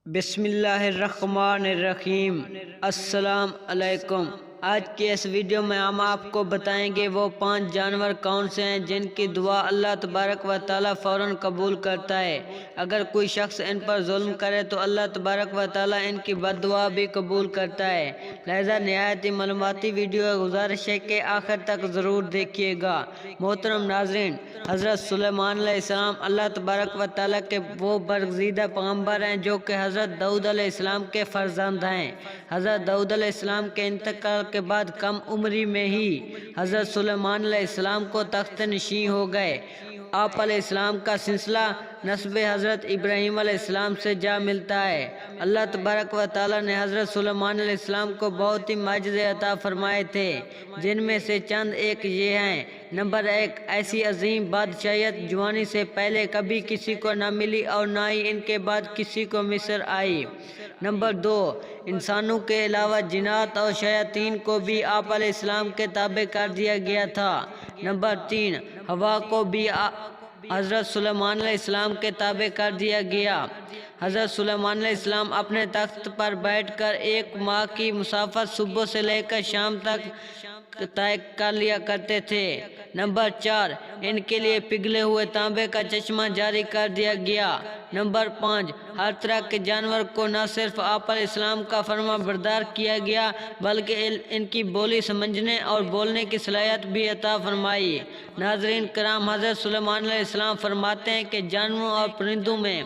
بسم اللہ الرحمن الرحیم۔ السلام علیکم۔ آج کے اس ویڈیو میں ہم آپ کو بتائیں گے وہ 5 جانور کون سے ہیں جن کی دعا اللہ تبارک و تعالیٰ فوراً قبول کرتا ہے۔ اگر کوئی شخص ان پر ظلم کرے تو اللہ تبارک و تعالیٰ ان کی بد دعا بھی قبول کرتا ہے، لہذا نہایت ہی معلوماتی ویڈیو ہے، گزارش ہے کہ آخر تک ضرور دیکھیے گا۔ محترم ناظرین، حضرت سلیمان علیہ السلام اللہ تبارک و تعالیٰ کے وہ برگزیدہ پیغمبر ہیں جو کہ حضرت داؤد علیہ السلام کے فرزند ہیں۔ حضرت داؤد علیہ السلام کے انتقال کے بعد کم عمری میں ہی حضرت سلیمان علیہ السلام کو تخت نشین ہو گئے۔ آپ علیہ السلام کا سلسلہ نسب حضرت ابراہیم علیہ السلام سے جا ملتا ہے۔ اللہ تبارک و تعالیٰ نے حضرت سلیمان علیہ السلام کو بہت ہی معجزے عطا فرمائے تھے، جن میں سے چند ایک یہ ہیں۔ نمبر 1، ایسی عظیم بادشاہیت جوانی سے پہلے کبھی کسی کو نہ ملی اور نہ ہی ان کے بعد کسی کو میسر آئی۔ نمبر 2، انسانوں کے علاوہ جنات اور شیاطین کو بھی آپ علیہ السلام کے تابع کر دیا گیا تھا۔ نمبر 3، ہوا کو بھی حضرت سلیمان علیہ السلام کے تابع کر دیا گیا۔ حضرت سلیمان علیہ السلام اپنے تخت پر بیٹھ کر 1 ماہ کی مسافت صبح سے لے کر شام تک طے کر لیا کرتے تھے۔ نمبر 4، ان کے لیے پگھلے ہوئے تانبے کا چشمہ جاری کر دیا گیا۔ نمبر 5، ہر طرح کے جانور کو نہ صرف آپ علیہ السلام کا فرما بردار کیا گیا بلکہ ان کی بولی سمجھنے اور بولنے کی صلاحیت بھی عطا فرمائی۔ ناظرین کرام، حضرت سلیمان علیہ السلام فرماتے ہیں کہ جانوروں اور پرندوں میں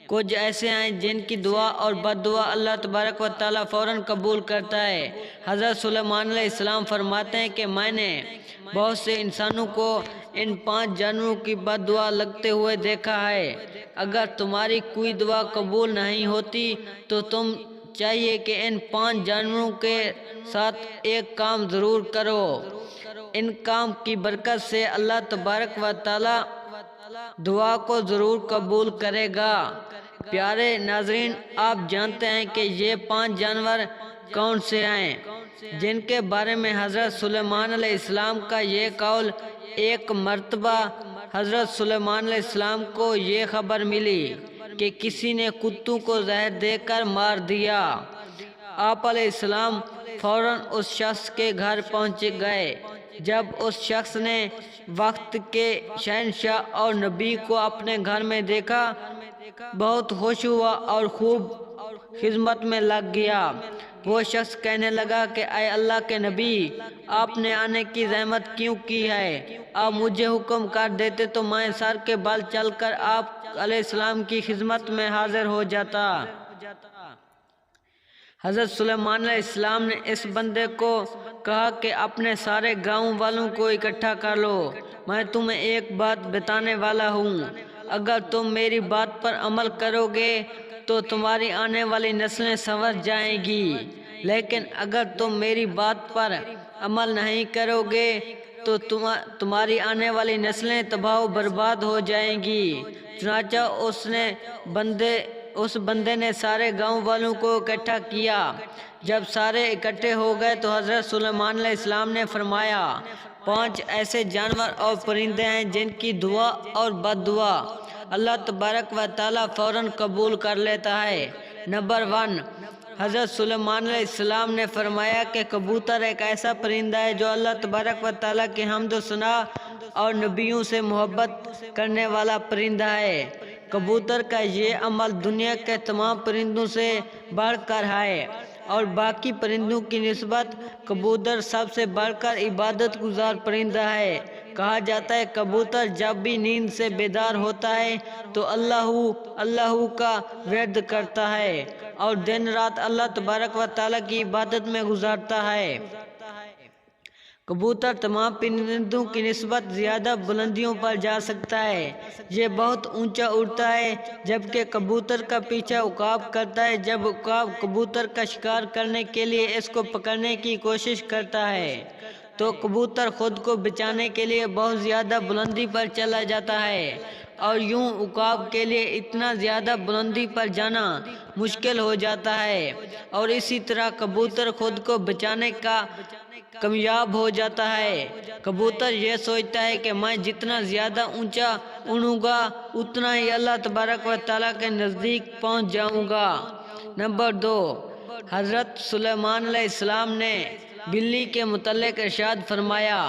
کچھ ایسے ہیں جن کی دعا اور بد دعا اللہ تبارک و تعالیٰ فوراً قبول کرتا ہے۔ حضرت سلیمان علیہ السلام فرماتے ہیں کہ میں نے بہت سے انسانوں کو ان 5 جانوروں کی بد دعا لگتے ہوئے دیکھا ہے۔ اگر تمہاری کوئی دعا قبول نہیں ہوتی تو تم چاہیے کہ ان 5 جانوروں کے ساتھ ایک کام ضرور کرو۔ ان کام کی برکت سے اللہ تبارک و تعالیٰ دعا کو ضرور قبول کرے گا۔ پیارے ناظرین، آپ جانتے ہیں کہ یہ 5 جانور کون سے ہیں جن کے بارے میں حضرت سلیمان علیہ السلام کا یہ قول۔ ایک مرتبہ حضرت سلیمان علیہ السلام کو یہ خبر ملی کہ کسی نے کتوں کو زہر دے کر مار دیا۔ آپ علیہ السلام فوراً اس شخص کے گھر پہنچ گئے۔ جب اس شخص نے وقت کے شہنشاہ اور نبی کو اپنے گھر میں دیکھا، بہت خوش ہوا اور خوب خدمت میں لگ گیا۔ وہ شخص کہنے لگا کہ اے اللہ کے نبی، آپ نے آنے کی زحمت کیوں کی ہے؟ آپ مجھے حکم کر دیتے تو میں سر کے بل چل کر آپ علیہ السلام کی خدمت میں حاضر ہو جاتا۔ حضرت سلیمان علیہ السلام نے اس بندے کو کہا کہ اپنے سارے گاؤں والوں کو اکٹھا کر لو، میں تمہیں ایک بات بتانے والا ہوں۔ اگر تم میری بات پر عمل کرو گے تو تمہاری آنے والی نسلیں سنور جائیں گی، لیکن اگر تم میری بات پر عمل نہیں کرو گے تو تمہاری آنے والی نسلیں تباہ و برباد ہو جائیں گی۔ چنانچہ اس بندے نے سارے گاؤں والوں کو اکٹھا کیا۔ جب سارے اکٹھے ہو گئے تو حضرت سلیمان علیہ السلام نے فرمایا، 5 ایسے جانور اور پرندے ہیں جن کی دعا اور بد دعا اللہ تبارک و تعالیٰ فوراً قبول کر لیتا ہے۔ نمبر 1، حضرت سلیمان علیہ السلام نے فرمایا کہ کبوتر ایک ایسا پرندہ ہے جو اللہ تبارک و تعالیٰ کی حمد و ثنا اور نبیوں سے محبت کرنے والا پرندہ ہے۔ کبوتر کا یہ عمل دنیا کے تمام پرندوں سے بڑھ کر ہے اور باقی پرندوں کی نسبت کبوتر سب سے بڑھ کر عبادت گزار پرندہ ہے۔ کہا جاتا ہے کبوتر جب بھی نیند سے بیدار ہوتا ہے تو اللہ کا ورد کرتا ہے اور دن رات اللہ تبارک و تعالیٰ کی عبادت میں گزارتا ہے۔ کبوتر تمام پرندوں کی نسبت زیادہ بلندیوں پر جا سکتا ہے۔ یہ بہت اونچا اڑتا ہے، جبکہ کبوتر کا پیچھا عقاب کرتا ہے جب عقاب کبوتر کا شکار کرنے کے لیے اس کو پکڑنے کی کوشش کرتا ہے تو کبوتر خود کو بچانے کے لیے بہت زیادہ بلندی پر چلا جاتا ہے۔ اور یوں عقاب کے لیے اتنا زیادہ بلندی پر جانا مشکل ہو جاتا ہے، اور اسی طرح کبوتر خود کو بچانے کا کامیاب ہو جاتا ہے۔ کبوتر یہ سوچتا ہے کہ میں جتنا زیادہ اونچا اڑوں گا اتنا ہی اللہ تبارک و تعالیٰ کے نزدیک پہنچ جاؤں گا۔ نمبر 2، حضرت سلیمان علیہ السلام نے بلی کے متعلق ارشاد فرمایا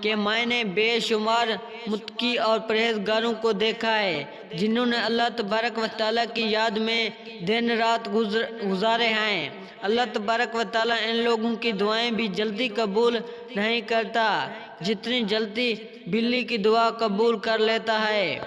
کہ میں نے بے شمار متقی اور پرہیزگاروں کو دیکھا ہے جنہوں نے اللہ تبارک و تعالیٰ کی یاد میں دن رات گزارے ہیں۔ اللہ تبارک و تعالیٰ ان لوگوں کی دعائیں بھی جلدی قبول نہیں کرتا جتنی جلدی بلی کی دعا قبول کر لیتا ہے۔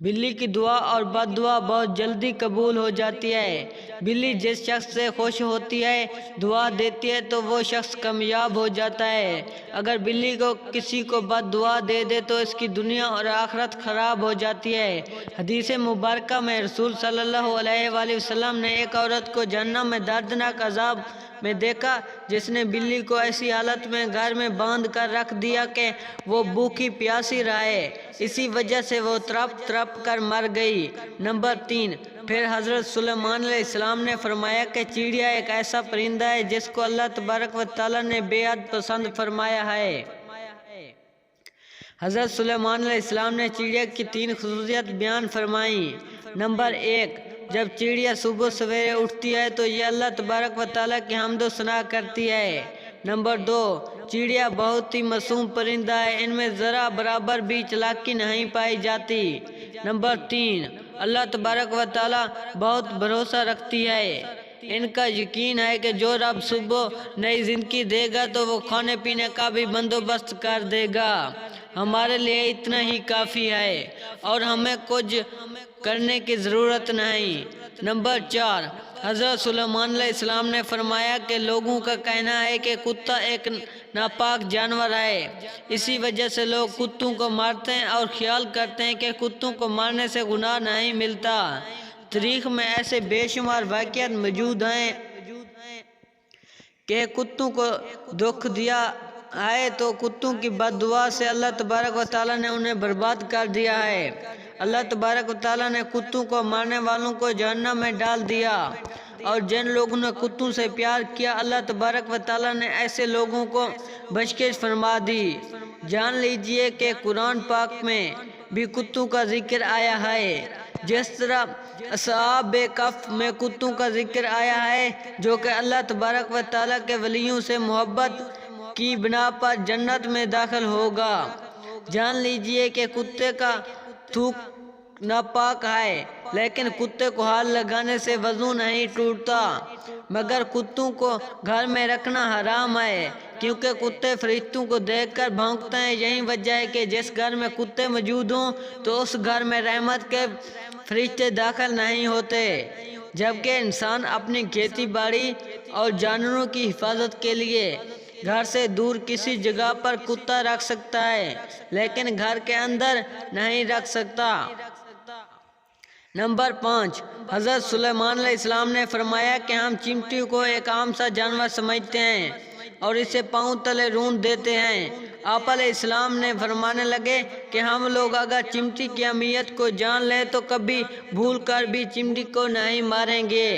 بلی کی دعا اور بد دعا بہت جلدی قبول ہو جاتی ہے۔ بلی جس شخص سے خوش ہوتی ہے، دعا دیتی ہے تو وہ شخص کامیاب ہو جاتا ہے۔ اگر بلی کو کسی کو بد دعا دے دے تو اس کی دنیا اور آخرت خراب ہو جاتی ہے۔ حدیث مبارکہ میں رسول صلی اللہ علیہ وآلہ وسلم نے ایک عورت کو جہنم میں دردناک عذاب میں دیکھا جس نے بلی کو ایسی حالت میں گھر میں باندھ کر رکھ دیا کہ وہ بھوکی پیاسی رہے، اسی وجہ سے وہ تڑپ تڑپ کر مر گئی۔ نمبر 3، پھر حضرت سلیمان علیہ السلام نے فرمایا کہ چڑیا ایک ایسا پرندہ ہے جس کو اللہ تبارک و تعالیٰ نے بے حد پسند فرمایا ہے۔ حضرت سلیمان علیہ السلام نے چڑیا کی 3 خصوصیت بیان فرمائیں۔ نمبر 1، جب چڑیا صبح سویرے اٹھتی ہے تو یہ اللہ تبارک و تعالیٰ کی حمد و ثنا کرتی ہے۔ نمبر 2، چڑیا بہت ہی معصوم پرندہ ہے، ان میں ذرا برابر بھی چالاکی نہیں پائی جاتی۔ نمبر 3، اللہ تبارک و تعالیٰ بہت بھروسہ رکھتی ہے، ان کا یقین ہے کہ جو رب صبح نئی زندگی دے گا تو وہ کھانے پینے کا بھی بندوبست کر دے گا۔ ہمارے لیے اتنا ہی کافی ہے اور ہمیں کچھ کرنے کی ضرورت نہیں۔ نمبر 4، حضرت سلیمان علیہ السلام نے فرمایا کہ لوگوں کا کہنا ہے کہ کتا ایک ناپاک جانور ہے، اسی وجہ سے لوگ کتوں کو مارتے ہیں اور خیال کرتے ہیں کہ کتوں کو مارنے سے گناہ نہیں ملتا۔ تاریخ میں ایسے بے شمار واقعات موجود ہیں کہ کتوں کو دکھ دیا ہے تو کتوں کی بد دعا سے اللہ تبارک و تعالیٰ نے انہیں برباد کر دیا ہے۔ اللہ تبارک و تعالیٰ نے کتوں کو مارنے والوں کو جہنم میں ڈال دیا، اور جن لوگوں نے کتوں سے پیار کیا اللہ تبارک و تعالیٰ نے ایسے لوگوں کو بخشش فرما دی۔ جان لیجئے کہ قرآن پاک میں بھی کتوں کا ذکر آیا ہے، جس طرح اصحاب کہف میں کتوں کا ذکر آیا ہے جو کہ اللہ تبارک و تعالیٰ کے ولیوں سے محبت کی بنا پر جنت میں داخل ہوگا۔ جان لیجئے کہ کتے کا تھوک ناپاک ہے، لیکن کتے کو ہاتھ لگانے سے وضو نہیں ٹوٹتا، مگر کتوں کو گھر میں رکھنا حرام ہے کیونکہ کتے فرشتوں کو دیکھ کر بھونکتے ہیں۔ یہی وجہ ہے کہ جس گھر میں کتے موجود ہوں تو اس گھر میں رحمت کے فرشتے داخل نہیں ہوتے، جبکہ انسان اپنی کھیتی باڑی اور جانوروں کی حفاظت کے لیے گھر سے دور کسی جگہ پر کتا رکھ سکتا ہے لیکن گھر کے اندر نہیں رکھ سکتا۔ نمبر 5، حضرت سلیمان علیہ السلام نے فرمایا کہ ہم چیونٹی کو ایک عام سا جانور سمجھتے ہیں اور اسے پاؤں تلے رون دیتے ہیں۔ آپ علیہ السلام نے فرمانے لگے کہ ہم لوگ اگر چمٹی کی اہمیت کو جان لیں تو کبھی بھول کر بھی چمٹی کو نہیں ماریں گے۔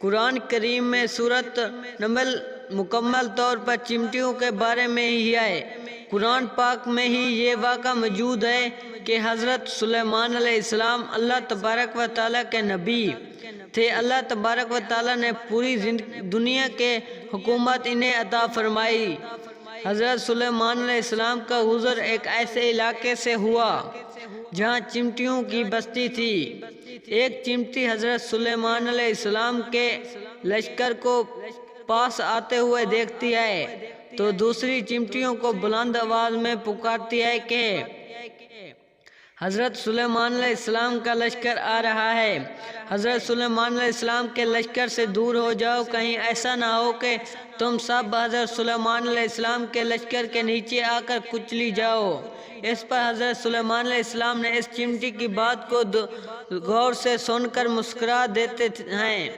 قرآن کریم میں سورۃ نمل مکمل طور پر چمٹیوں کے بارے میں ہی ہے۔ قرآن پاک میں ہی یہ واقعہ موجود ہے کہ حضرت سلیمان علیہ السلام اللہ تبارک و تعالیٰ کے نبی تھے۔ اللہ تبارک و تعالیٰ نے پوری دنیا کے حکومت انہیں عطا فرمائی۔ حضرت سلیمان علیہ السلام کا گزر ایک ایسے علاقے سے ہوا جہاں چمٹیوں کی بستی تھی۔ ایک چمٹی حضرت سلیمان علیہ السلام کے لشکر کو پاس آتے ہوئے دیکھتی ہے تو دوسری چمٹیوں کو بلند آواز میں پکارتی ہے کہ حضرت سلیمان علیہ السلام کا لشکر آ رہا ہے، حضرت سلیمان علیہ السلام کے لشکر سے دور ہو جاؤ، کہیں ایسا نہ ہو کہ تم سب حضرت سلیمان علیہ السلام کے لشکر کے نیچے آ کر کچلی جاؤ۔ اس پر حضرت سلیمان علیہ السلام نے اس چمٹی کی بات کو غور سے سن کر مسکرا دیتے ہیں۔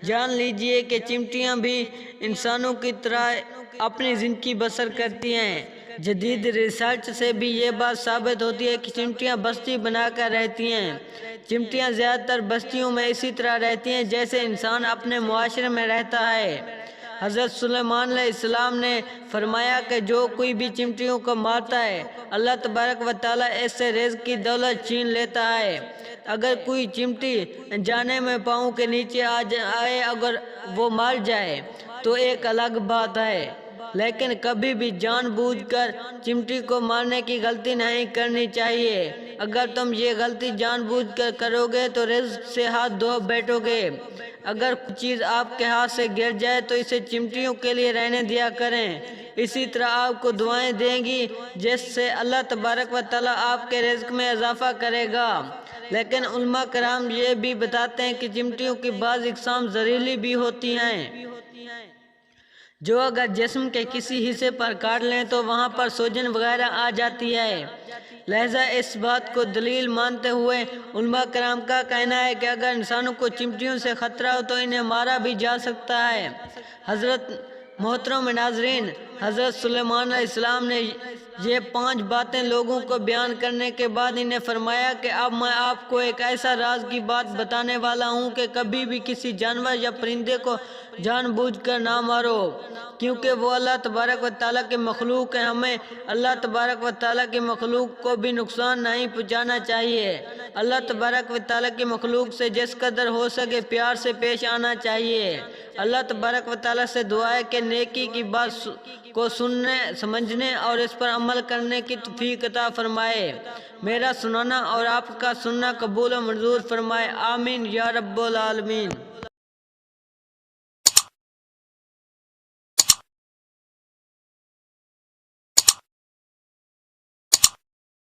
جان لیجئے کہ چمٹیاں بھی انسانوں کی طرح اپنی زندگی بسر کرتی ہیں، جدید ریسرچ سے بھی یہ بات ثابت ہوتی ہے کہ چمٹیاں بستی بنا کر رہتی ہیں۔ چمٹیاں زیادہ تر بستیوں میں اسی طرح رہتی ہیں جیسے انسان اپنے معاشرے میں رہتا ہے۔ حضرت سلیمان علیہ السلام نے فرمایا کہ جو کوئی بھی چمٹیوں کو مارتا ہے اللہ تبارک و تعالیٰ اس سے رزق کی دولت چھین لیتا ہے۔ اگر کوئی چمٹی جانے میں پاؤں کے نیچے آئے اگر وہ مر جائے تو ایک الگ بات ہے، لیکن کبھی بھی جان بوجھ کر چمٹی کو مارنے کی غلطی نہیں کرنی چاہیے۔ اگر تم یہ غلطی جان بوجھ کر کرو گے تو رزق سے ہاتھ دھو بیٹھو گے۔ اگر کوئی چیز آپ کے ہاتھ سے گر جائے تو اسے چمٹیوں کے لیے رہنے دیا کریں، اسی طرح آپ کو دعائیں دیں گی جس سے اللہ تبارک و تعالیٰ آپ کے رزق میں اضافہ کرے گا۔ لیکن علماء کرام یہ بھی بتاتے ہیں کہ چمٹیوں کی بعض اقسام زہریلی بھی ہوتی ہیں، جو اگر جسم کے کسی حصے پر کاٹ لیں تو وہاں پر سوجن وغیرہ آ جاتی ہے۔ لہذا اس بات کو دلیل مانتے ہوئے علماء کرام کا کہنا ہے کہ اگر انسانوں کو چمٹیوں سے خطرہ ہو تو انہیں مارا بھی جا سکتا ہے۔ حضرت محترم ناظرین، حضرت سلیمان علیہ السلام نے یہ 5 باتیں لوگوں کو بیان کرنے کے بعد انہیں فرمایا کہ اب میں آپ کو ایک ایسا راز کی بات بتانے والا ہوں کہ کبھی بھی کسی جانور یا پرندے کو جان بوجھ کر نہ مارو، کیونکہ وہ اللہ تبارک و تعالیٰ کی مخلوق ہے۔ ہمیں اللہ تبارک و تعالیٰ کی مخلوق کو بھی نقصان نہیں پہنچانا چاہیے۔ اللہ تبارک و تعالیٰ کی مخلوق سے جس قدر ہو سکے پیار سے پیش آنا چاہیے۔ اللہ تبارک و تعالیٰ سے دعا ہے کہ نیکی کی بات کو سننے، سمجھنے اور اس پر عمل کرنے کی توفیق عطا فرمائے۔ میرا سنانا اور آپ کا سننا قبول و منظور فرمائے، آمین یا رب العالمین۔